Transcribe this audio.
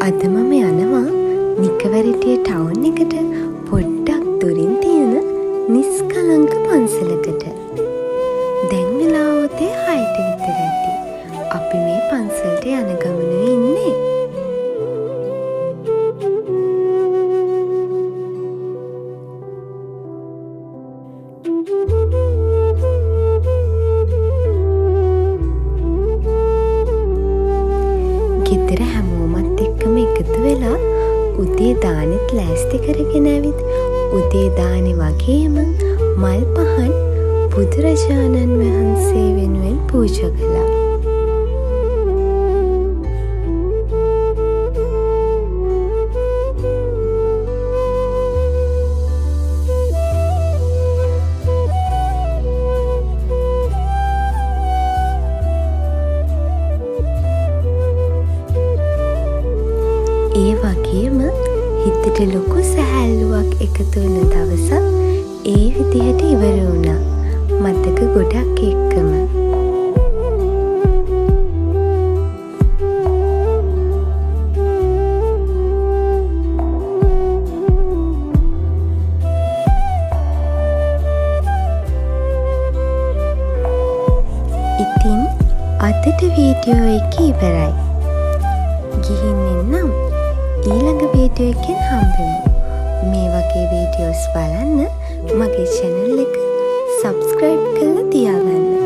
අද මම යනවා නිකවැරටිය ටවුන් එකට පොඩ්ඩක් දුරින් තියෙන නිස්කලංක පන්සලකට. දැන් වෙලාව උදේ 6ට විතර ඇති. අපි මේ පන්සලට යන ගමනේ ඉන්නේ. ගෙදර හැමෝමත් එක්කම එකතු වෙලා උදේ දානෙත් ලෑස්ති කරගෙන ඇවිත් උදේ දානෙ වගේම මල් පහන් බුදුරජාණන් වහන්සේ වෙනුවෙන් පූජා කළා. ඒ වගේම හිතට ලොකු සැහැල්ලුවක් එකතු වෙන දවසක් ඒ විදිහට ඉවර වුණා. මතක ගොඩක් එක්කම. ඉතින් අදට වීඩියෝ එක ඉවරයි. ගිහින් එන්නම්. ඊළඟ වීඩියෝ එකෙන් හම්බෙමු. මේ වගේ වීඩියෝස් බලන්න මගේ channel එක subscribe කරලා තියාගන්න.